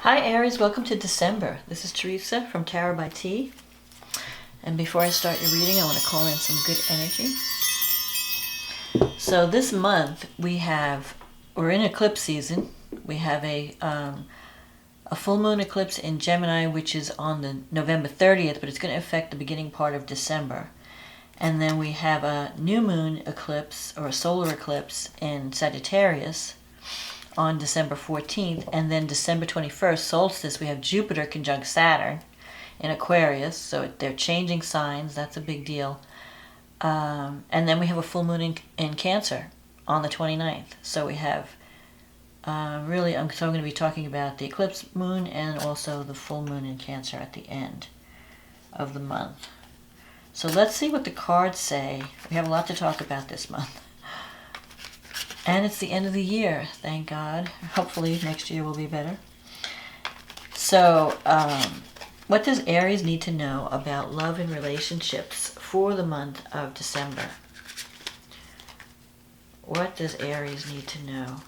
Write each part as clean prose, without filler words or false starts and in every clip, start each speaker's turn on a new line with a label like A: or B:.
A: Hi Aries, welcome to December. This is Teresa from Tarot by T. And before I start your reading, I want to call in some good energy. So this month we're in eclipse season. We have a full moon eclipse in Gemini, which is on the November 30th, but it's going to affect the beginning part of December. And then we have a new moon eclipse, or a solar eclipse, in Sagittarius on December 14th, and then December 21st, solstice, we have Jupiter conjunct Saturn in Aquarius, so they're changing signs, that's a big deal. And then we have a full moon in Cancer on the 29th. So we have I'm going to be talking about the eclipse moon and also the full moon in Cancer at the end of the month. So let's see what the cards say. We have a lot to talk about this month. And it's the end of the year, thank God. Hopefully next year will be better. So, what does Aries need to know about love and relationships for the month of December? What does Aries need to know?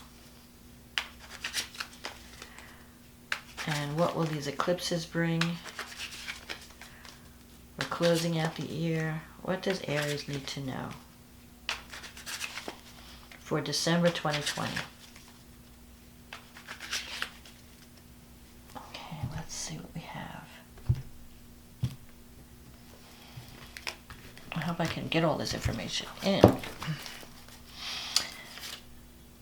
A: And what will these eclipses bring? We're closing out the year. What does Aries need to know for December 2020? Okay, let's see what we have. I hope I can get all this information in.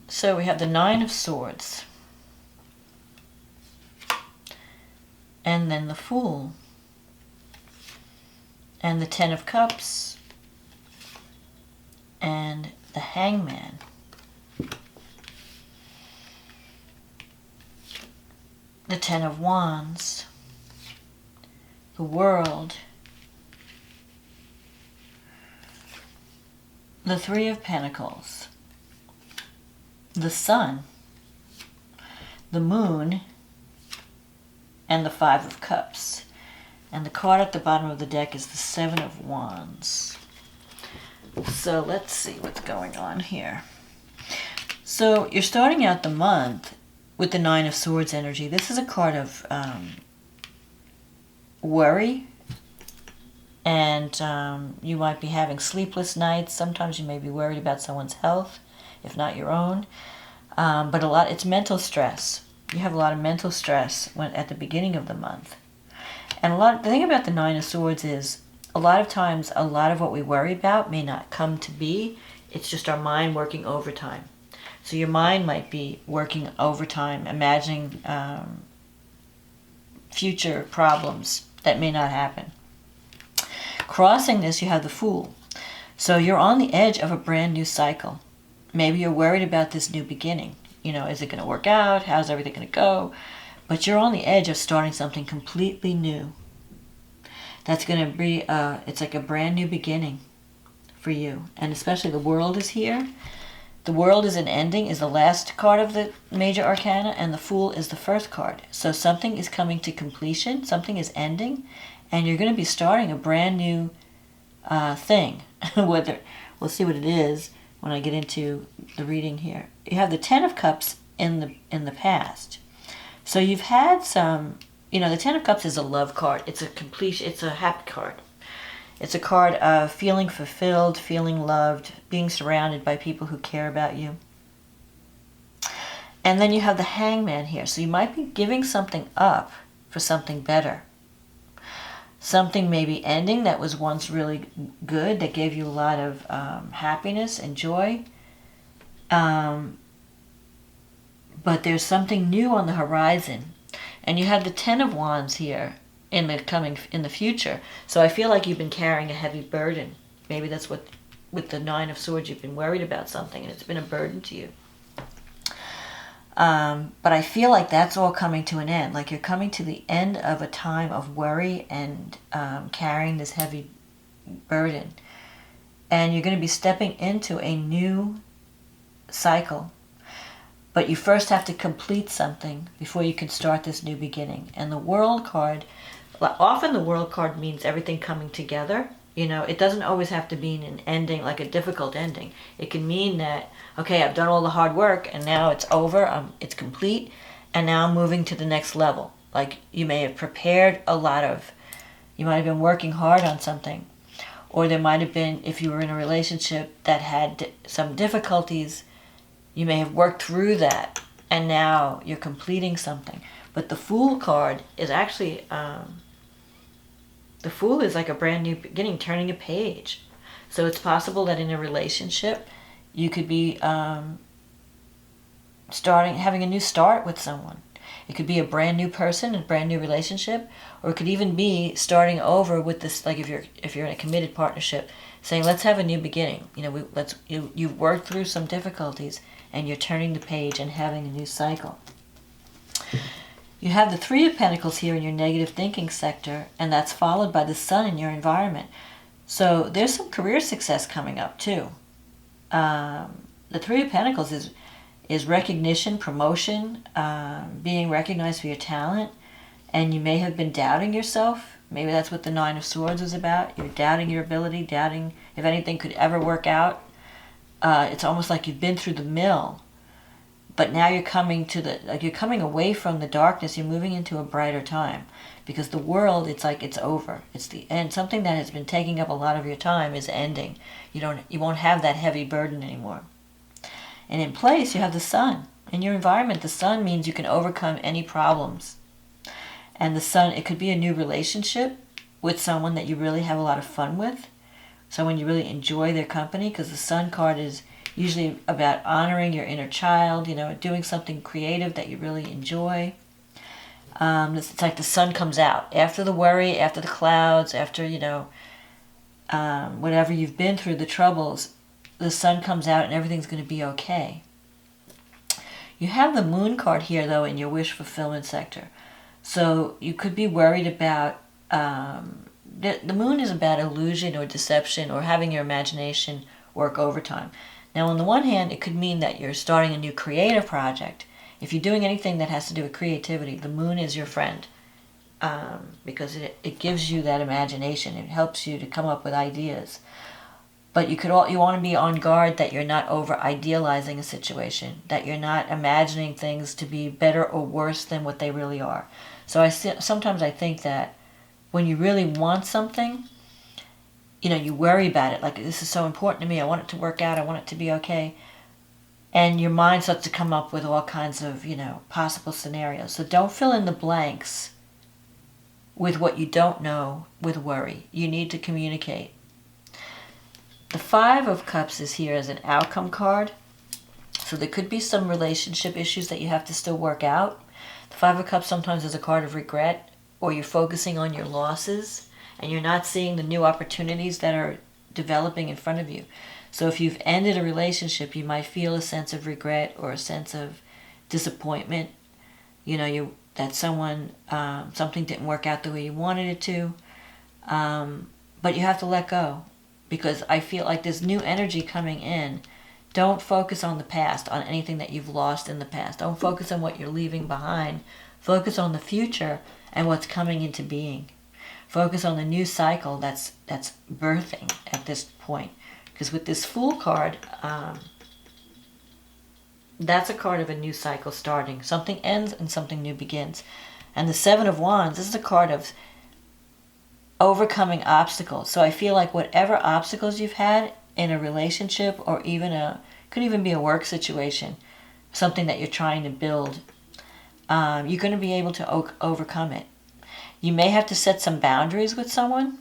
A: So we have the Nine of Swords. And then the Fool. And the Ten of Cups. And the Hangman. The Ten of Wands, the World, the Three of Pentacles, the Sun, the Moon, and the Five of Cups. And the card at the bottom of the deck is the Seven of Wands. So let's see what's going on here. So you're starting out the month with the Nine of Swords energy. This is a card of worry, and you might be having sleepless nights. Sometimes you may be worried about someone's health, if not your own. But it's mental stress. You have a lot of mental stress at the beginning of the month. And the thing about the Nine of Swords is, a lot of times, a lot of what we worry about may not come to be. It's just our mind working overtime. So your mind might be working overtime, imagining future problems that may not happen. Crossing this, you have the Fool. So you're on the edge of a brand new cycle. Maybe you're worried about this new beginning. Is it going to work out? How's everything going to go? But you're on the edge of starting something completely new. That's going to be, it's like a brand new beginning for you. And especially the World is here. The World is an ending, is the last card of the major arcana, and the Fool is the first card. So something is coming to completion, something is ending, and you're going to be starting a brand new thing. We'll see what it is when I get into the reading here. You have the Ten of Cups in the past. So you've had some, the Ten of Cups is a love card. It's a happy card. It's a card of feeling fulfilled, feeling loved, being surrounded by people who care about you. And then you have the Hangman here. So you might be giving something up for something better. Something may be ending that was once really good, that gave you a lot of happiness and joy. But there's something new on the horizon. And you have the Ten of Wands here in the future. So I feel like you've been carrying a heavy burden. Maybe that's what, with the Nine of Swords, you've been worried about something and it's been a burden to you. But I feel like that's all coming to an end. Like you're coming to the end of a time of worry and carrying this heavy burden. And you're going to be stepping into a new cycle. But you first have to complete something before you can start this new beginning. And the World card, often the World card means everything coming together. It doesn't always have to mean an ending, like a difficult ending. It can mean that, okay, I've done all the hard work and now it's over, it's complete, and now moving to the next level. Like you may have prepared you might have been working hard on something, or there might have been, if you were in a relationship that had some difficulties, you may have worked through that, and now you're completing something. But the Fool card is actually, the Fool is like a brand new beginning, turning a page. So it's possible that in a relationship, you could be having a new start with someone. It could be a brand new person, a brand new relationship, or it could even be starting over with this. Like if you're in a committed partnership, saying let's have a new beginning. You've worked through some difficulties, and you're turning the page and having a new cycle. You have the Three of Pentacles here in your negative thinking sector, and that's followed by the Sun in your environment. So there's some career success coming up too. The Three of Pentacles is recognition, promotion, being recognized for your talent, and you may have been doubting yourself. Maybe that's what the Nine of Swords is about. You're doubting your ability, doubting if anything could ever work out. It's almost like you've been through the mill, but now you're coming you're coming away from the darkness. You're moving into a brighter time, because the world, it's like it's over. It's the end. Something that has been taking up a lot of your time is ending. You won't have that heavy burden anymore. And in place, you have the Sun. In your environment, the Sun means you can overcome any problems. And the Sun, it could be a new relationship with someone that you really have a lot of fun with, someone you really enjoy their company, because the Sun card is usually about honoring your inner child, doing something creative that you really enjoy. It's like the Sun comes out. After the worry, after the clouds, after, whatever you've been through, the troubles, the Sun comes out and everything's going to be okay. You have the Moon card here, though, in your wish fulfillment sector. So you could be worried about, the Moon is about illusion or deception or having your imagination work overtime. Now, on the one hand, it could mean that you're starting a new creative project. If you're doing anything that has to do with creativity, the Moon is your friend, because it gives you that imagination. It helps you to come up with ideas. But you want to be on guard that you're not over-idealizing a situation, that you're not imagining things to be better or worse than what they really are. So sometimes I think that when you really want something, you worry about it. Like, this is so important to me. I want it to work out. I want it to be okay. And your mind starts to come up with all kinds of, possible scenarios. So don't fill in the blanks with what you don't know with worry. You need to communicate. The Five of Cups is here as an outcome card. So there could be some relationship issues that you have to still work out. The Five of Cups sometimes is a card of regret, or you're focusing on your losses and you're not seeing the new opportunities that are developing in front of you. So if you've ended a relationship, you might feel a sense of regret or a sense of disappointment. That something didn't work out the way you wanted it to. But you have to let go, because I feel like there's new energy coming in. Don't focus on the past, on anything that you've lost in the past. Don't focus on what you're leaving behind. Focus on the future and what's coming into being. Focus on the new cycle that's birthing at this point. Because with this Fool card, that's a card of a new cycle starting. Something ends and something new begins. And the Seven of Wands, this is a card of overcoming obstacles. So I feel like whatever obstacles you've had in a relationship, or could even be a work situation, something that you're trying to build, you're going to be able to overcome it. You may have to set some boundaries with someone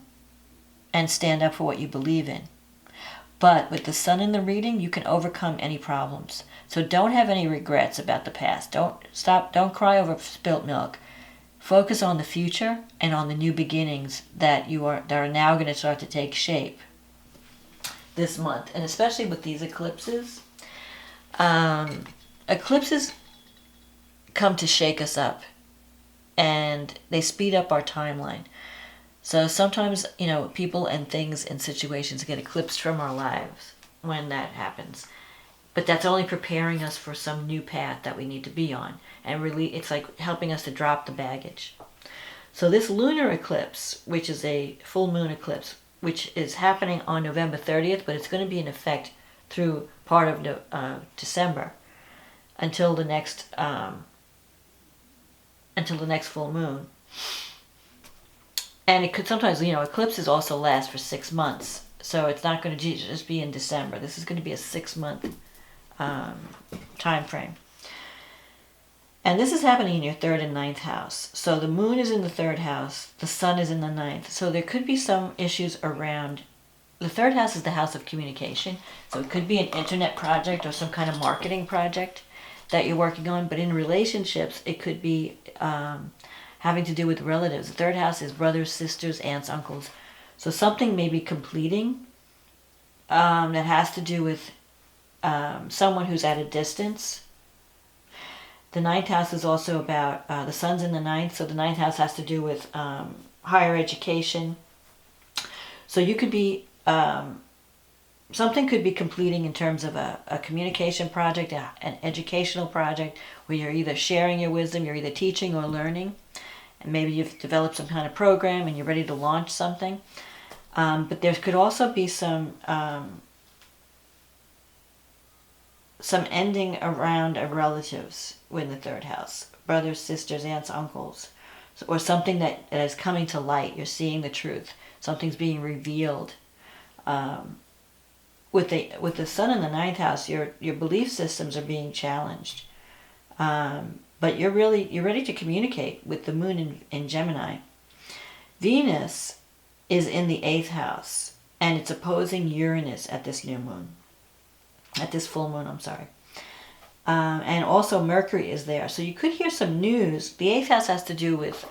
A: and stand up for what you believe in. But with the Sun in the reading, you can overcome any problems. So don't have any regrets about the past. Don't cry over spilt milk. Focus on the future and on the new beginnings that are now going to start to take shape this month. And especially with these eclipses. Eclipses come to shake us up, and they speed up our timeline. So sometimes, people and things and situations get eclipsed from our lives when that happens. But that's only preparing us for some new path that we need to be on. And really, it's like helping us to drop the baggage. So this lunar eclipse, which is a full moon eclipse, which is happening on November 30th, but it's going to be in effect through part of December until the next until the next full moon. And it could sometimes, eclipses also last for 6 months. So it's not going to just be in December. This is going to be a 6-month time frame. And this is happening in your 3rd and 9th house. So the moon is in the 3rd house. The sun is in the 9th. So there could be some issues around. The 3rd house is the house of communication. So it could be an internet project or some kind of marketing project that you're working on. But in relationships, it could be having to do with relatives. The 3rd house is brothers, sisters, aunts, uncles. So something may be completing that has to do with someone who's at a distance. The 9th house is also about, the sun's in the 9th, so the 9th house has to do with higher education. So you could be, something could be completing in terms of a communication project, an educational project, where you're either sharing your wisdom, you're either teaching or learning, and maybe you've developed some kind of program and you're ready to launch something. But there could also be some ending around of relatives in the 3rd house, brothers, sisters, aunts, uncles, or something that is coming to light. You're seeing the truth. Something's being revealed. With the sun in the 9th house, your belief systems are being challenged. But you're ready to communicate with the moon in Gemini. Venus is in the 8th house, and it's opposing Uranus at this new moon. At this full moon, I'm sorry. And also Mercury is there. So you could hear some news. The 8th house has to do with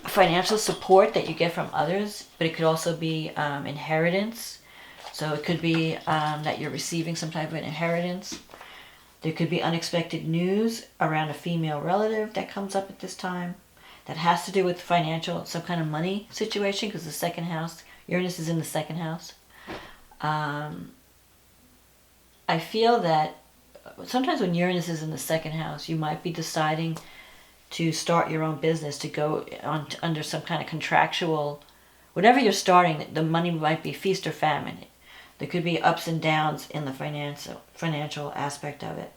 A: financial support that you get from others, but it could also be inheritance. So it could be that you're receiving some type of an inheritance. There could be unexpected news around a female relative that comes up at this time that has to do with financial, some kind of money situation, because the 2nd house, Uranus is in the 2nd house. I feel that sometimes when Uranus is in the 2nd house, you might be deciding to start your own business, to go on under some kind of contractual, whatever you're starting, the money might be feast or famine. There could be ups and downs in the financial aspect of it.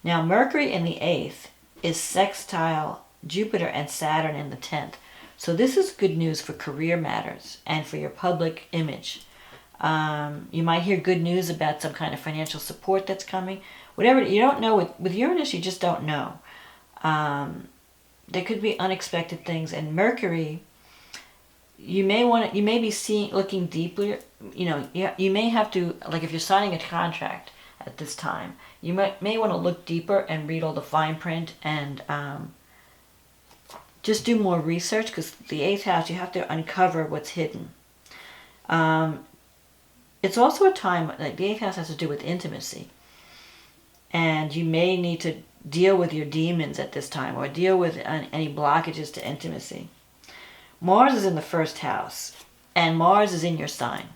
A: Now, Mercury in the 8th is sextile Jupiter and Saturn in the 10th. So this is good news for career matters and for your public image. You might hear good news about some kind of financial support that's coming. Whatever, you don't know. With Uranus, you just don't know. There could be unexpected things. And Mercury, you may be looking deeper. You may have to, like if you're signing a contract at this time, you may want to look deeper and read all the fine print and just do more research, because the 8th house, you have to uncover what's hidden. It's also a time, like the 8th house has to do with intimacy. And you may need to deal with your demons at this time, or deal with any blockages to intimacy. Mars is in the 1st house, and Mars is in your sign.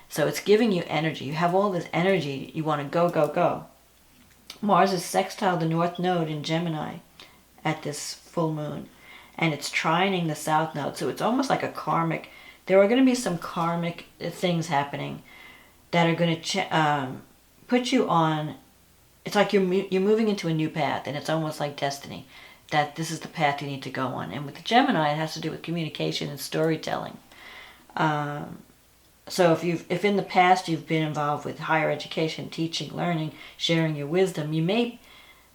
A: So it's giving you energy. You have all this energy. You want to go, go, go. Mars is sextile the North Node in Gemini at this full moon. And it's trining the South Node. So it's almost like a karmic. There are going to be some karmic things happening that are going to put you on. It's like you're moving into a new path, and it's almost like destiny, that this is the path you need to go on. And with the Gemini, it has to do with communication and storytelling. So if in the past you've been involved with higher education, teaching, learning, sharing your wisdom, you may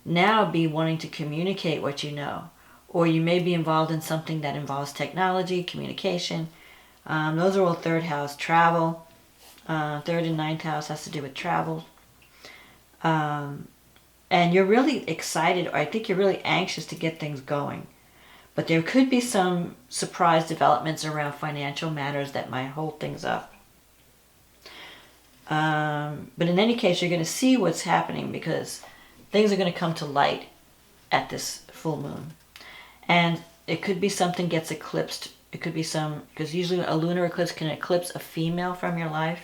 A: now be wanting to communicate what you know. Or you may be involved in something that involves technology, communication. Those are all 3rd house. Travel. 3rd and 9th house has to do with travel. And you're really excited, or I think you're really anxious to get things going. But there could be some surprise developments around financial matters that might hold things up. But in any case, you're going to see what's happening, because things are going to come to light at this full moon. And it could be something gets eclipsed. It could be because usually a lunar eclipse can eclipse a female from your life.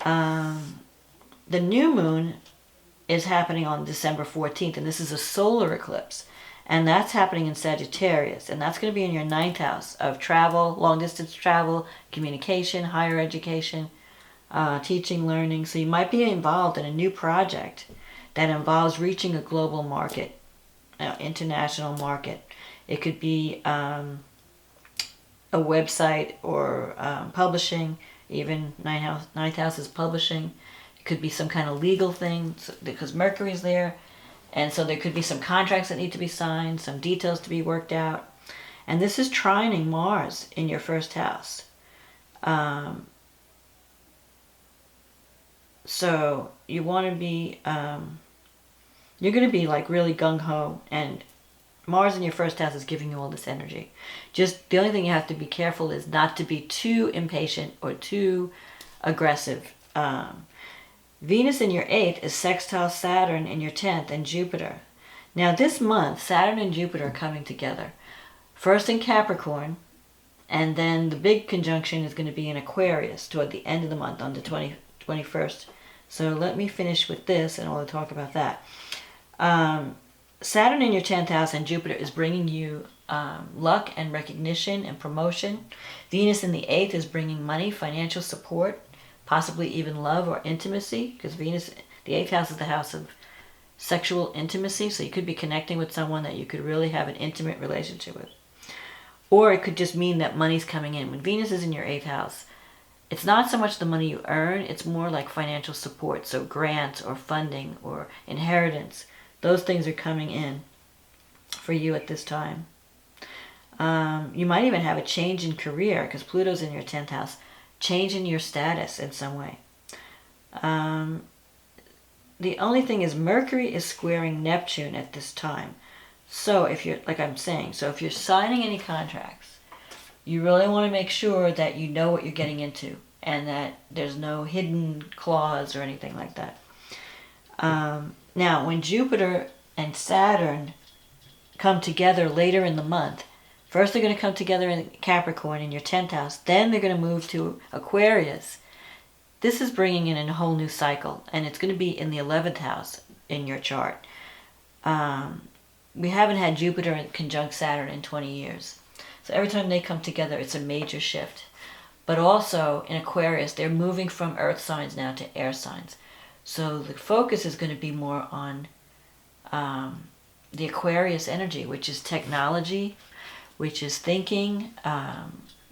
A: The new moon is happening on December 14th, and this is a solar eclipse. And that's happening in Sagittarius, and that's going to be in your 9th house of travel, long-distance travel, communication, higher education, teaching, learning. So you might be involved in a new project that involves reaching a global market. international market. It could be a website or publishing, even ninth house is publishing. It could be some kind of legal thing because Mercury's there. And so there could be some contracts that need to be signed, some details to be worked out. And this is trining Mars in your first house. So you want to be, you're going to be like really gung-ho, and Mars in your first house is giving you all this energy. Just the only thing you have to be careful is not to be too impatient or too aggressive. Venus in your 8th is sextile Saturn in your 10th and Jupiter. Now this month, Saturn and Jupiter are coming together. First in Capricorn, and then the big conjunction is going to be in Aquarius toward the end of the month on the 21st. So let me finish with this and I'll talk about that. Saturn in your 10th house and Jupiter is bringing you luck and recognition and promotion. Venus in the 8th is bringing money, financial support, possibly even love or intimacy, because Venus, the 8th house is the house of sexual intimacy, so you could be connecting with someone that you could really have an intimate relationship with. Or it could just mean that money's coming in. When Venus is in your 8th house, it's not so much the money you earn, it's more like financial support, so grants or funding or inheritance. Those things are coming in for you at this time. You might even have a change in career, because Pluto's in your 10th house. Change in your status in some way. The only thing is Mercury is squaring Neptune at this time. So if you're, like I'm saying, so if you're signing any contracts, you really want to make sure that you know what you're getting into and that there's no hidden clause or anything like that. Now, when Jupiter and Saturn come together later in the month, first they're going to come together in Capricorn in your 10th house. Then they're going to move to Aquarius. This is bringing in a whole new cycle. And it's going to be in the 11th house in your chart. We haven't had Jupiter conjunct Saturn in 20 years. So every time they come together, it's a major shift. But also in Aquarius, they're moving from earth signs now to air signs. So the focus is going to be more on the Aquarius energy, which is technology, which is thinking,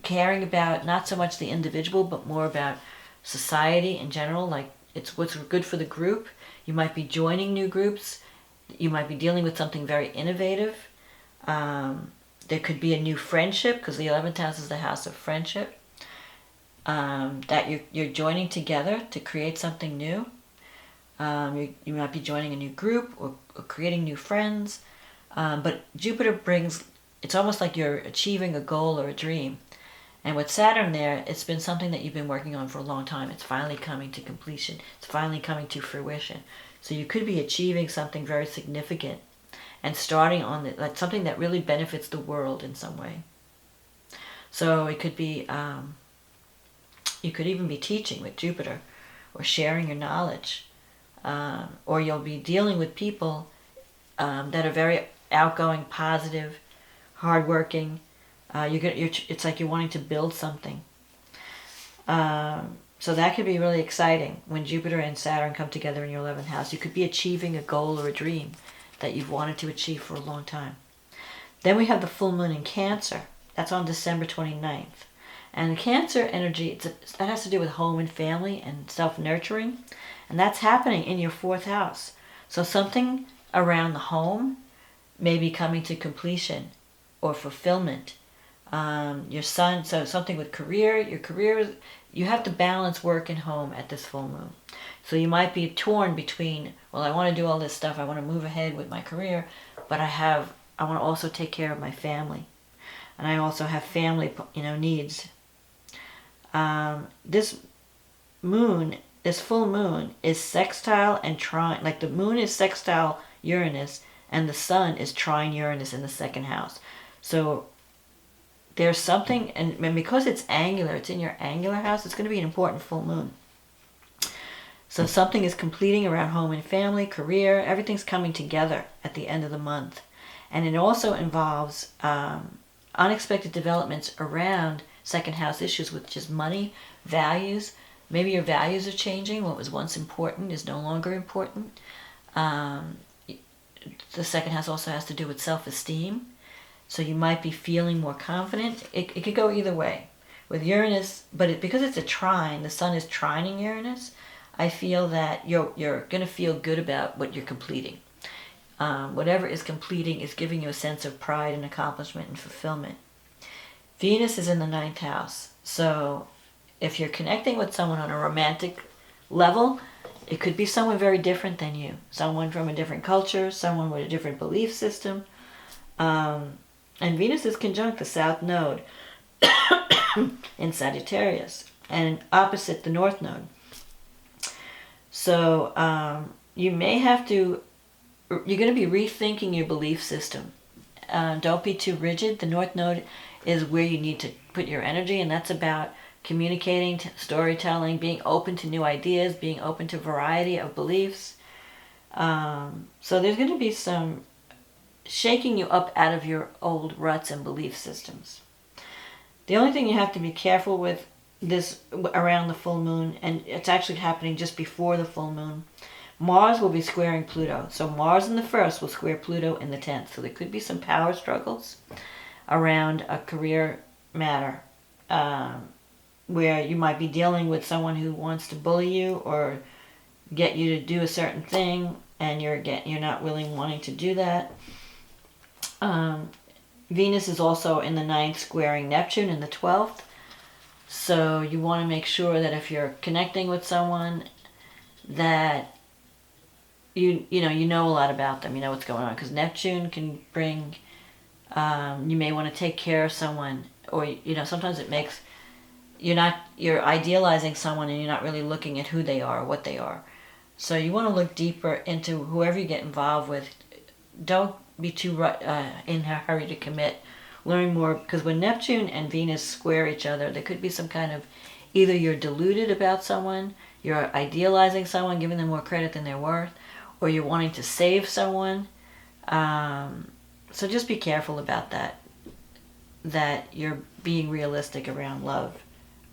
A: caring about not so much the individual, but more about society in general, like it's what's good for the group. You might be joining new groups. You might be dealing with something very innovative. There could be a new friendship, because the 11th house is the house of friendship, that you're joining together to create something new. You might be joining a new group or creating new friends. But Jupiter brings, it's almost like you're achieving a goal or a dream. And with Saturn there, it's been something that you've been working on for a long time. It's finally coming to completion. It's finally coming to fruition. So you could be achieving something very significant and starting on like something that really benefits the world in some way. So it could be, you could even be teaching with Jupiter or sharing your knowledge. Or you'll be dealing with people that are very outgoing, positive, hardworking. It's like you're wanting to build something. So that could be really exciting when Jupiter and Saturn come together in your 11th house. You could be achieving a goal or a dream that you've wanted to achieve for a long time. Then we have the full moon in Cancer. That's on December 29th. And Cancer energy, that has to do with home and family and self-nurturing. And that's happening in your 4th house. So something around the home may be coming to completion or fulfillment. Your son, so something with career, your career, you have to balance work and home at this full moon. So you might be torn between, well, I want to do all this stuff, I want to move ahead with my career, but I want to also take care of my family. And I also have family, needs. This full moon is sextile and trine, like the moon is sextile Uranus and the sun is trine Uranus in the 2nd house. So there's something, and because it's angular, it's in your angular house, it's going to be an important full moon. So something is completing around home and family, career, everything's coming together at the end of the month. And it also involves unexpected developments around 2nd house issues, which is money, values. Maybe your values are changing. What was once important is no longer important. the second house also has to do with self-esteem. So you might be feeling more confident. It could go either way. With Uranus, but because it's a trine, the sun is trining Uranus, I feel that you're going to feel good about what you're completing. Whatever is completing is giving you a sense of pride and accomplishment and fulfillment. Venus is in the 9th house. So if you're connecting with someone on a romantic level, it could be someone very different than you. Someone from a different culture, someone with a different belief system. And Venus is conjunct the South Node in Sagittarius and opposite the North Node. So you may have to, you're going to be rethinking your belief system. Don't be too rigid. The North Node is where you need to put your energy, and that's about communicating, storytelling, being open to new ideas, being open to variety of beliefs. So there's going to be some shaking you up out of your old ruts and belief systems. The only thing you have to be careful with this around the full moon, and it's actually happening just before the full moon, Mars will be squaring Pluto. So Mars in the 1st will square Pluto in the 10th. So there could be some power struggles around a career matter, where you might be dealing with someone who wants to bully you or get you to do a certain thing, and you're not really wanting to do that. Venus is also in the 9th squaring Neptune in the 12th. So you want to make sure that if you're connecting with someone that you know a lot about them, you know what's going on, because Neptune can bring, you may want to take care of someone, or sometimes it makes you're idealizing someone and you're not really looking at who they are or what they are. So you want to look deeper into whoever you get involved with. Don't be too in a hurry to commit. Learn more, because when Neptune and Venus square each other, there could be some kind of, either you're deluded about someone, you're idealizing someone, giving them more credit than they're worth, or you're wanting to save someone. So just be careful about that you're being realistic around love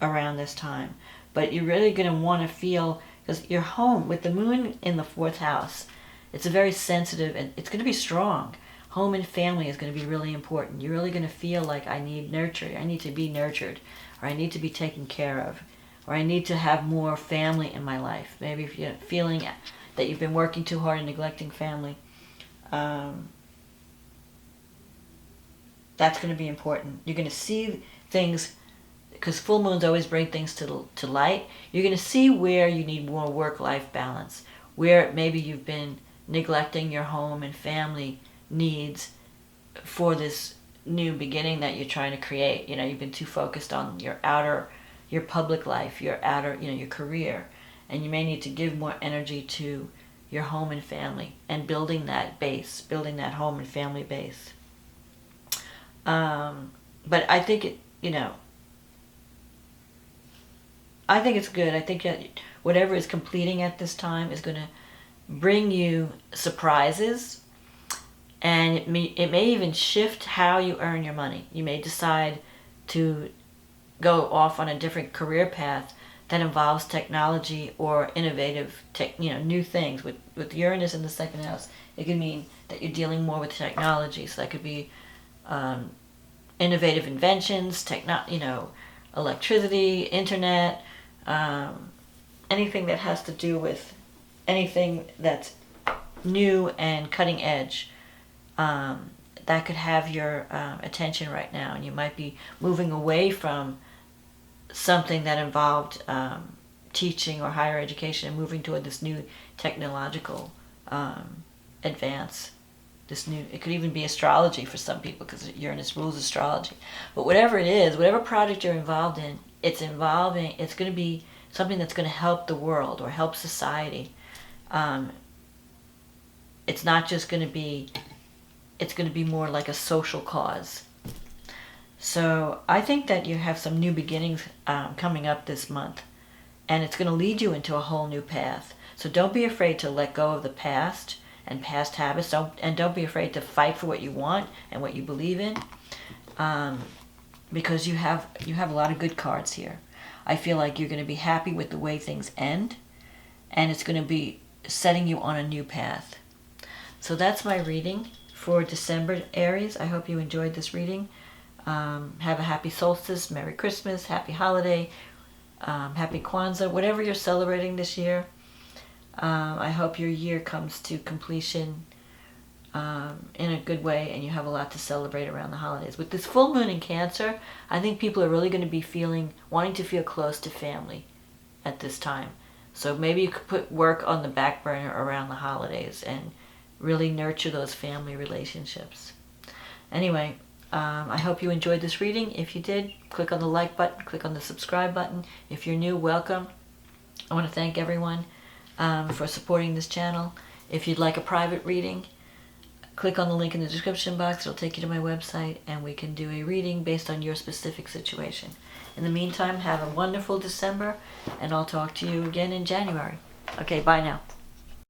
A: around this time. But you're really going to want to feel, because you're home with the moon in the 4th house, it's a very sensitive, and it's going to be strong. Home and family is going to be really important. You're really going to feel like I need nurture. I need to be nurtured, or I need to be taken care of, or I need to have more family in my life. Maybe if you're feeling that you've been working too hard and neglecting family, that's going to be important. You're going to see things, because full moons always bring things to light. You're going to see where you need more work-life balance, where maybe you've been neglecting your home and family needs for this new beginning that you're trying to create. You've been too focused on your public life, your career, and you may need to give more energy to your home and family and building that home and family base. But I think I think it's good. I think that whatever is completing at this time is going to bring you surprises, and it may even shift how you earn your money. You may decide to go off on a different career path that involves technology or innovative new things. With Uranus in the 2nd house, it could mean that you're dealing more with technology. So that could be innovative inventions, electricity, internet, anything that has to do with anything that's new and cutting edge. That could have your attention right now, and you might be moving away from something that involved teaching or higher education and moving toward this new technological advance. It could even be astrology for some people, because Uranus rules astrology. But whatever it is, whatever project you're involved in, it's going to be something that's going to help the world or help society. It's not just going to be, it's going to be more like a social cause. So I think that you have some new beginnings coming up this month, and it's going to lead you into a whole new path. So don't be afraid to let go of the past and past habits. Don't be afraid to fight for what you want and what you believe in, because you have a lot of good cards here. I feel like you're going to be happy with the way things end, and it's going to be setting you on a new path. So that's my reading for December, Aries. I hope you enjoyed this reading. Have a happy solstice, Merry Christmas, happy holiday, happy Kwanzaa, whatever you're celebrating this year. I hope your year comes to completion in a good way, and you have a lot to celebrate around the holidays. With this full moon in Cancer, I think people are really going to be wanting to feel close to family at this time. So maybe you could put work on the back burner around the holidays and really nurture those family relationships. Anyway, I hope you enjoyed this reading. If you did, click on the like button, click on the subscribe button. If you're new, welcome. I want to thank everyone for supporting this channel. If you'd like a private reading, click on the link in the description box. It'll take you to my website, and we can do a reading based on your specific situation. In the meantime, have a wonderful December, and I'll talk to you again in January. Okay, bye now.